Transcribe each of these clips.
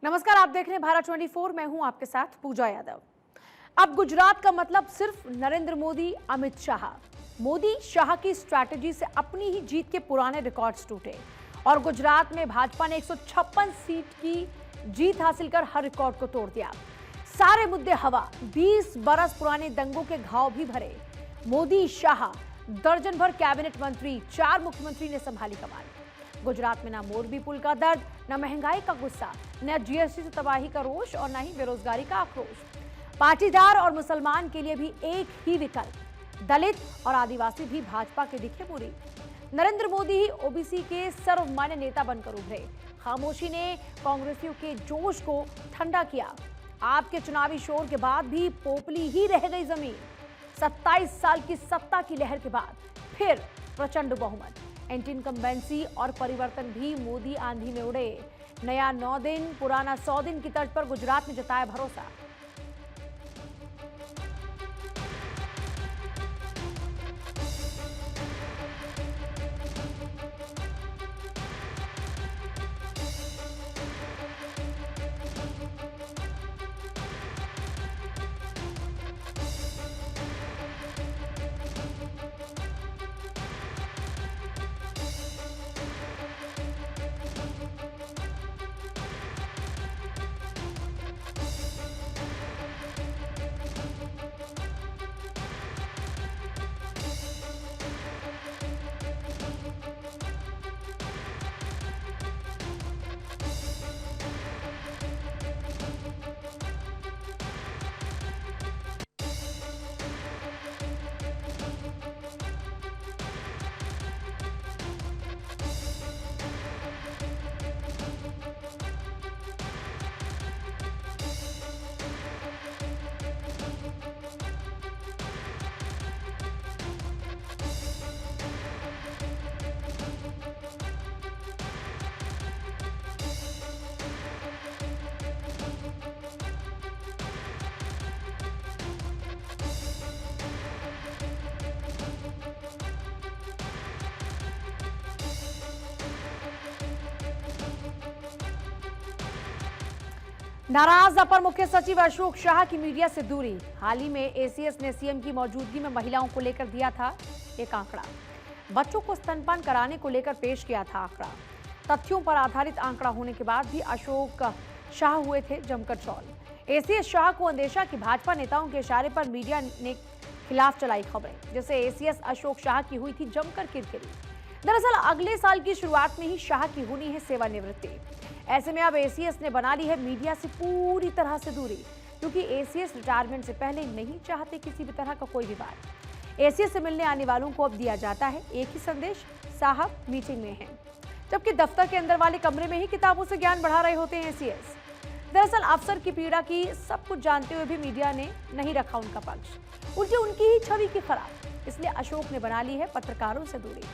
नमस्कार, आप देख रहे हैं भारत 24। मैं हूं आपके साथ पूजा यादव। अब गुजरात का मतलब सिर्फ नरेंद्र मोदी, अमित शाह। मोदी शाह की स्ट्रैटेजी से अपनी ही जीत के पुराने रिकॉर्ड्स टूटे और गुजरात में भाजपा ने 156 सीट की जीत हासिल कर हर रिकॉर्ड को तोड़ दिया। सारे मुद्दे हवा, 20 बरस पुराने दंगों के घाव भी भरे। मोदी शाह दर्जन भर कैबिनेट मंत्री, 4 मुख्यमंत्री ने संभाली कमान। गुजरात में ना मोरबी पुल का दर्द, न महंगाई का गुस्सा, न जीएसटी से तबाही का रोष और न ही बेरोजगारी का आक्रोश। पाटीदार और मुसलमान के लिए भी एक ही विकल्प, दलित और आदिवासी भी भाजपा के दिखे पूरी। नरेंद्र मोदी ही ओबीसी के सर्वमान्य नेता बनकर उभरे। खामोशी ने कांग्रेसियों के जोश को ठंडा किया। आपके चुनावी शोर के बाद भी पोपली ही रह गई जमीन। 27 साल की सत्ता की लहर के बाद फिर प्रचंड बहुमत, एंटी इनकम्बेंसी और परिवर्तन भी मोदी आंधी में उड़े। नया 9 दिन, पुराना 100 दिन की तर्ज पर गुजरात में जताया भरोसा। नाराज अपर मुख्य सचिव अशोक शाह की मीडिया से दूरी। हाल ही में एसीएस ने सीएम की मौजूदगी में महिलाओं को लेकर दिया था एक आंकड़ा। बच्चों को स्तनपान कराने को लेकर पेश किया था आंकड़ा। तथ्यों पर आधारित आंकड़ा होने के बाद भी अशोक शाह हुए थे जमकर ट्रोल। एसीएस शाह को अंदेशा कि भाजपा नेताओं के इशारे पर मीडिया ने खिलाफ चलाई खबरें, जिससे एसीएस अशोक शाह की हुई थी जमकर किरकिरी। दरअसल अगले साल की शुरुआत में ही शाह की होनी है सेवानिवृत्ति। ऐसे में अब एसीएस ने बना ली है मीडिया से पूरी तरह से दूरी, क्योंकि एसीएस रिटायरमेंट से पहले नहीं चाहते किसी भी तरह का कोई विवाद। एसीएस से मिलने आने वालों को अब दिया जाता है एक ही संदेश, साहब मीटिंग में हैं। जबकि दफ्तर के अंदर वाले कमरे में ही किताबों से ज्ञान बढ़ा रहे होते हैं एसीएस। दरअसल अफसर की पीड़ा की सब कुछ जानते हुए भी मीडिया ने नहीं रखा उनका पक्ष, उल्टी उनकी ही छवि की खराब। इसलिए अशोक ने बना ली है पत्रकारों से दूरी।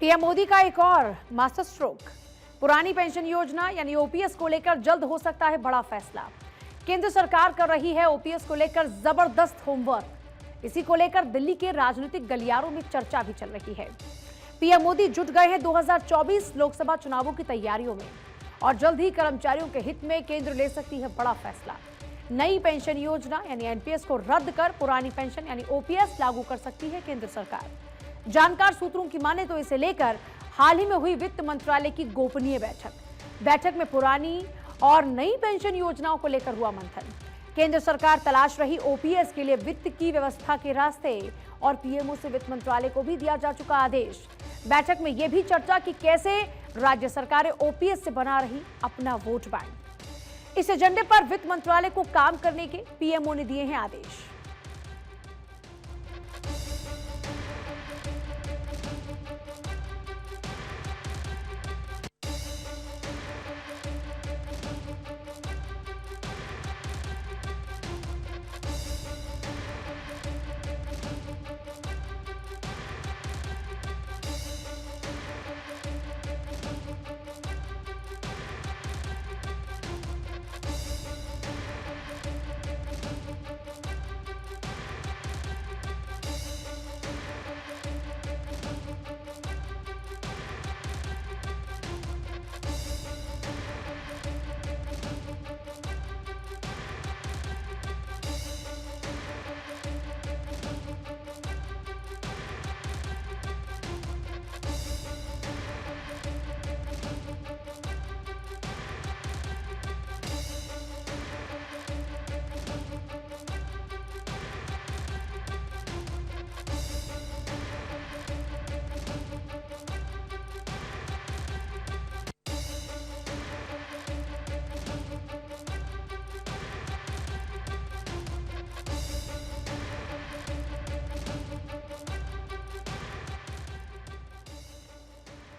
पीएम मोदी का एक और मास्टर स्ट्रोक। पुरानी पेंशन योजना यानी ओपीएस को लेकर जल्द हो सकता है बड़ा फैसला। केंद्र सरकार कर रही है ओपीएस को लेकर जबरदस्त होमवर्क। इसी को लेकर दिल्ली के राजनीतिक गलियारों में चर्चा भी चल रही है। पीएम मोदी जुट गए हैं 2024 लोकसभा चुनावों की तैयारियों में और जल्द ही कर्मचारियों के हित में केंद्र ले सकती है बड़ा फैसला। नई पेंशन योजना यानी एनपीएस को रद्द कर पुरानी पेंशन यानी ओपीएस लागू कर सकती है केंद्र सरकार। जानकार सूत्रों की माने तो इसे लेकर हाल ही में हुई वित्त मंत्रालय की गोपनीय बैठक में पुरानी और नई पेंशन योजनाओं को लेकर हुआ मंथन। केंद्र सरकार तलाश रही ओपीएस के लिए वित्त की व्यवस्था के रास्ते और पीएमओ से वित्त मंत्रालय को भी दिया जा चुका आदेश। बैठक में यह भी चर्चा कि कैसे राज्य सरकारें ओपीएस से बना रही अपना वोट बैंक। इस एजेंडे पर वित्त मंत्रालय को काम करने के पीएमओ ने दिए हैं आदेश।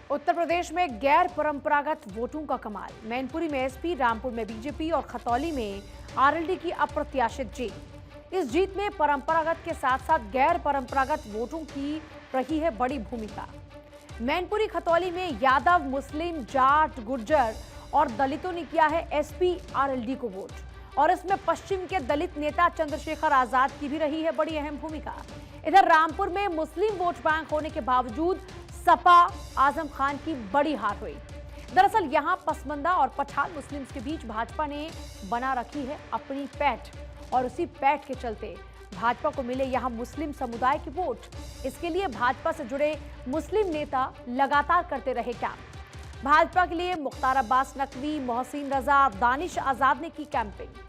उत्तर प्रदेश में गैर परंपरागत वोटों का कमाल। मैनपुरी में एसपी, रामपुर में बीजेपी और खतौली में आरएलडी की अप्रत्याशित जीत। इस जीत में परंपरागत के साथ साथ गैर परंपरागत वोटों की रही है बड़ी भूमिका। मैनपुरी खतौली में यादव, मुस्लिम, जाट, गुर्जर और दलितों ने किया है एसपी आरएलडी को वोट और इसमें पश्चिम के दलित नेता चंद्रशेखर आजाद की भी रही है बड़ी अहम भूमिका। इधर रामपुर में मुस्लिम वोट बैंक होने के बावजूद सपा आजम खान की बड़ी हार हुई। दरअसल यहां पसमंदा और पठान मुस्लिम्स के बीच भाजपा ने बना रखी है अपनी पैठ और उसी पैठ के चलते भाजपा को मिले यहां मुस्लिम समुदाय के वोट। इसके लिए भाजपा से जुड़े मुस्लिम नेता लगातार करते रहे कैंप। भाजपा के लिए मुख्तार अब्बास नकवी, मोहसिन रजा, दानिश आजाद ने की कैंपिंग।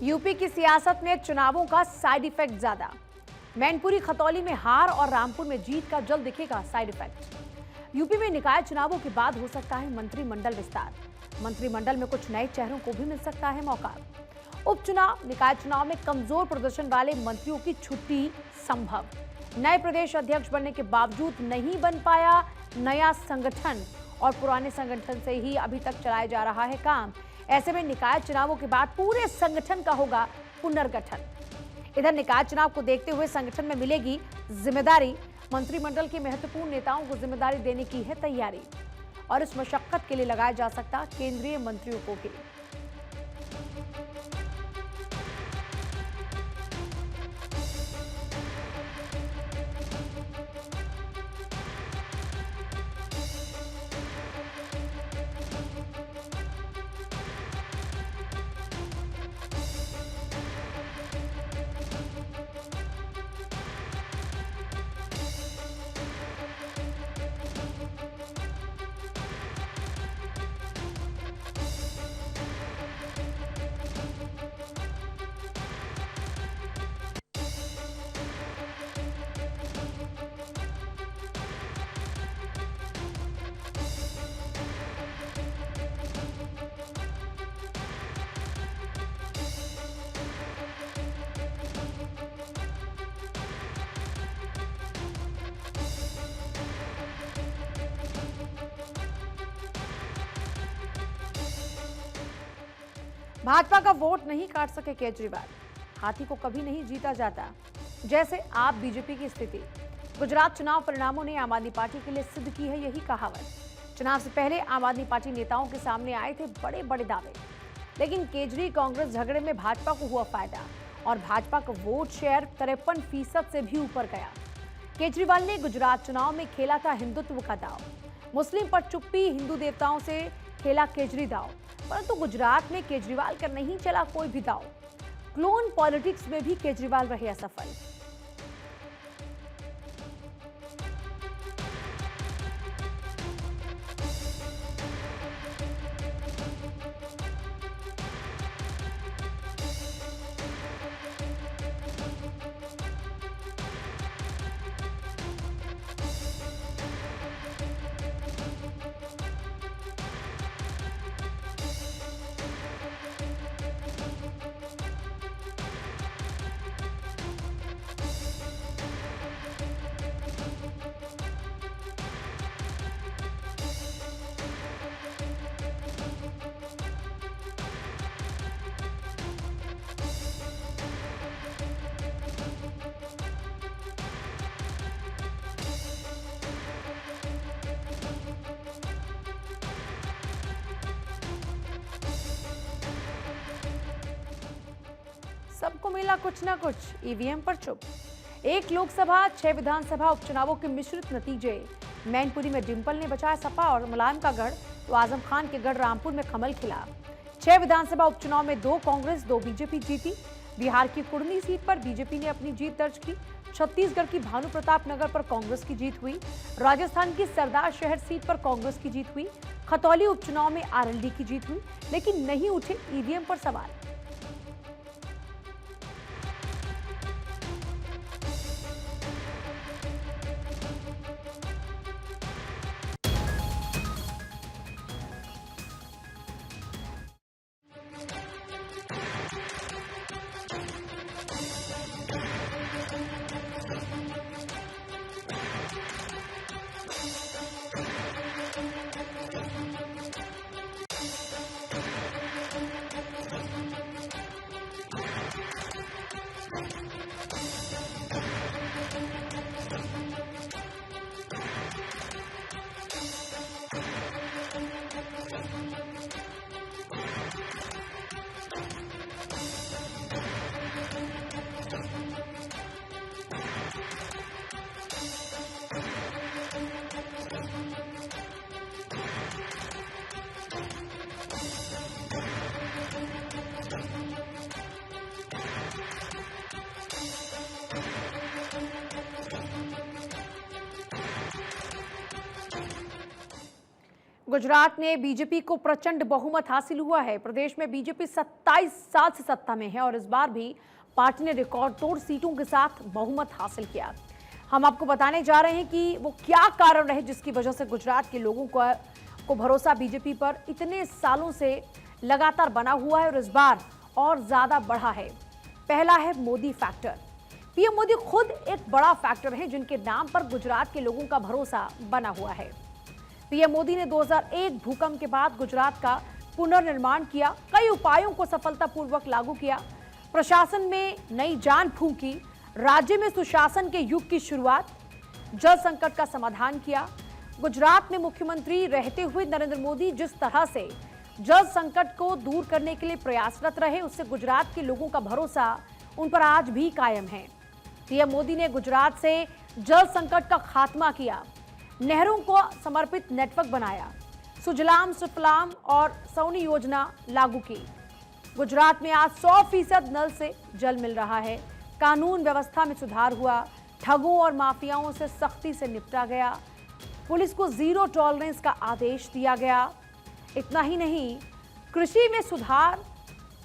यूपी की सियासत में चुनावों का साइड इफेक्ट ज्यादा। मैनपुरी खतौली में हार और रामपुर में जीत का जल्द दिखेगा साइड इफेक्ट। यूपी में निकाय चुनावों के बाद हो सकता है मंत्रिमंडल विस्तार। मंत्रिमंडल में कुछ नए चेहरों को भी मिल सकता है मौका। उपचुनाव, निकाय चुनाव में कमजोर प्रदर्शन वाले मंत्रियों की छुट्टी संभव। नए प्रदेश अध्यक्ष बनने के बावजूद नहीं बन पाया नया संगठन और पुराने संगठन से ही अभी तक चलाया जा रहा है काम। ऐसे में निकाय चुनावों के बाद पूरे संगठन का होगा पुनर्गठन। इधर निकाय चुनाव को देखते हुए संगठन में मिलेगी जिम्मेदारी। मंत्रिमंडल के महत्वपूर्ण नेताओं को जिम्मेदारी देने की है तैयारी और इस मशक्कत के लिए लगाया जा सकता केंद्रीय मंत्रियों को भी। भाजपा का वोट नहीं काट सके केजरीवाल, हाथी को कभी नहीं जीता जाता, जैसे आप बीजेपी की स्थिति। गुजरात चुनाव परिणामों ने आम आदमी पार्टी के लिए सिद्ध की है यही कहावत। चुनाव से पहले आम आदमी पार्टी नेताओं के सामने आए थे बड़े बड़े दावे, लेकिन केजरी कांग्रेस झगड़े में भाजपा को हुआ फायदा और भाजपा का वोट शेयर 53% से भी ऊपर गया। केजरीवाल ने गुजरात चुनाव में खेला था हिंदुत्व का दाव, मुस्लिम पर चुप्पी, हिंदू देवताओं से खेला केजरी दाव, परंतु गुजरात में केजरीवाल का नहीं चला कोई भी दाव। क्लोन पॉलिटिक्स में भी केजरीवाल रहे असफल। सबको मिला कुछ ना कुछ, ईवीएम पर चुप। एक लोकसभा 6 विधानसभा उपचुनावों के मिश्रित नतीजे। मैनपुरी में डिंपल ने बचाया सपा और मुलायम का गढ़, तो आजम खान के गढ़ रामपुर में कमल खिला। 6 विधानसभा उपचुनाव में 2 कांग्रेस 2 बीजेपी जीती। बिहार की कुर्मी सीट पर बीजेपी ने अपनी जीत दर्ज की। छत्तीसगढ़ की भानु प्रताप नगर पर कांग्रेस की जीत हुई। राजस्थान की सरदार शहर सीट पर कांग्रेस की जीत हुई। खतौली उपचुनाव में आरएलडी की जीत हुई, लेकिन नहीं उठे ईवीएम पर सवाल। गुजरात में बीजेपी को प्रचंड बहुमत हासिल हुआ है। प्रदेश में बीजेपी 27 साल से सत्ता में है और इस बार भी पार्टी ने रिकॉर्ड तोड़ सीटों के साथ बहुमत हासिल किया। हम आपको बताने जा रहे हैं कि वो क्या कारण रहे जिसकी वजह से गुजरात के लोगों को भरोसा बीजेपी पर इतने सालों से लगातार बना हुआ है और इस बार और ज्यादा बढ़ा है। पहला है मोदी फैक्टर। पीएम मोदी खुद एक बड़ा फैक्टर है जिनके नाम पर गुजरात के लोगों का भरोसा बना हुआ है। पीएम मोदी ने 2001 भूकंप के बाद गुजरात का पुनर्निर्माण किया, कई उपायों को सफलतापूर्वक लागू किया, प्रशासन में नई जान फूंकी, राज्य में सुशासन के युग की शुरुआत, जल संकट का समाधान किया। गुजरात में मुख्यमंत्री रहते हुए नरेंद्र मोदी जिस तरह से जल संकट को दूर करने के लिए प्रयासरत रहे, उससे गुजरात के लोगों का भरोसा उन पर आज भी कायम है। पीएम मोदी ने गुजरात से जल संकट का खात्मा किया, नहरों को समर्पित नेटवर्क बनाया, सुजलाम सुफलाम और सौनी योजना लागू की। गुजरात में आज 100% नल से जल मिल रहा है। कानून व्यवस्था में सुधार हुआ, ठगों और माफियाओं से सख्ती से निपटा गया, पुलिस को 0 टॉलरेंस का आदेश दिया गया। इतना ही नहीं, कृषि में सुधार,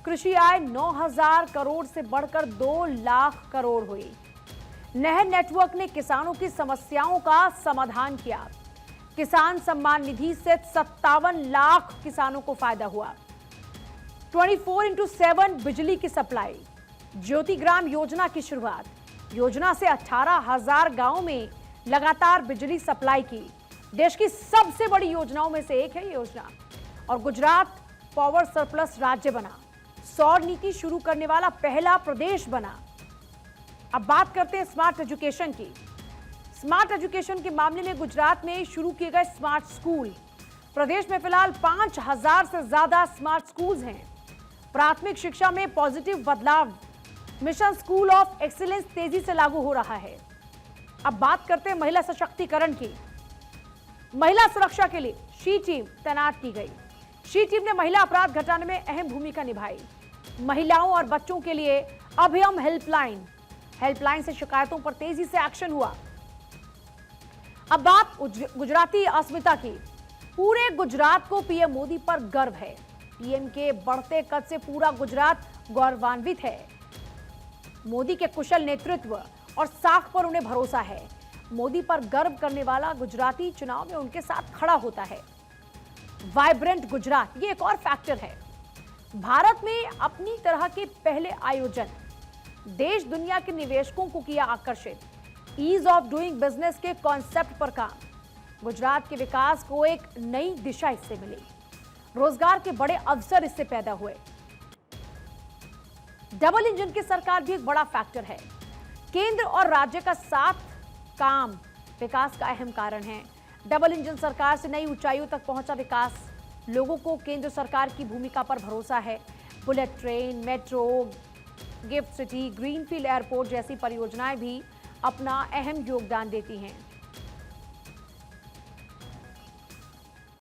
कृषि आय 9,000 करोड़ से बढ़कर 2 लाख करोड़ हुई। नहर नेटवर्क ने किसानों की समस्याओं का समाधान किया। किसान सम्मान निधि से 57 लाख किसानों को फायदा हुआ। 24x7 बिजली की सप्लाई, ज्योति ग्राम योजना की शुरुआत, योजना से 18,000 गांवों में लगातार बिजली सप्लाई की। देश की सबसे बड़ी योजनाओं में से एक है ये योजना। और गुजरात पावर सरप्लस राज्य बना। सौर नीति शुरू करने वाला पहला प्रदेश बना। अब बात करते हैं स्मार्ट एजुकेशन की। स्मार्ट एजुकेशन के मामले में गुजरात में शुरू किए गए स्मार्ट स्कूल। प्रदेश में फिलहाल 5000 से ज्यादा स्मार्ट स्कूल्स हैं। प्राथमिक शिक्षा में पॉजिटिव बदलाव। मिशन स्कूल ऑफ एक्सीलेंस तेजी से लागू हो रहा है। अब बात करते हैं महिला सशक्तिकरण की। महिला सुरक्षा के लिए शी टीम तैनात की गई। शी टीम ने महिला अपराध घटाने में अहम भूमिका निभाई। महिलाओं और बच्चों के लिए अभयम हेल्पलाइन से शिकायतों पर तेजी से एक्शन हुआ। अब बात गुजराती अस्मिता की। पूरे गुजरात को पीएम मोदी पर गर्व है। पीएम के बढ़ते कद से पूरा गुजरात गौरवान्वित है। मोदी के कुशल नेतृत्व और साख पर उन्हें भरोसा है। मोदी पर गर्व करने वाला गुजराती चुनाव में उनके साथ खड़ा होता है। वाइब्रेंट गुजरात, ये एक और फैक्टर है। भारत में अपनी तरह के पहले आयोजन। देश दुनिया के निवेशकों को किया आकर्षित। ईज ऑफ डूइंग बिजनेस के कॉन्सेप्ट पर काम। गुजरात के विकास को एक नई दिशा इससे मिली। रोजगार के बड़े अवसर इससे पैदा हुए। डबल इंजन की सरकार भी एक बड़ा फैक्टर है। केंद्र और राज्य का साथ काम विकास का अहम कारण है। डबल इंजन सरकार से नई ऊंचाइयों तक पहुंचा विकास। लोगों को केंद्र सरकार की भूमिका पर भरोसा है। Bullet train, metro, gift city, greenfield airport जैसी परियोजनाएं भी अपना अहम योगदान देती हैं।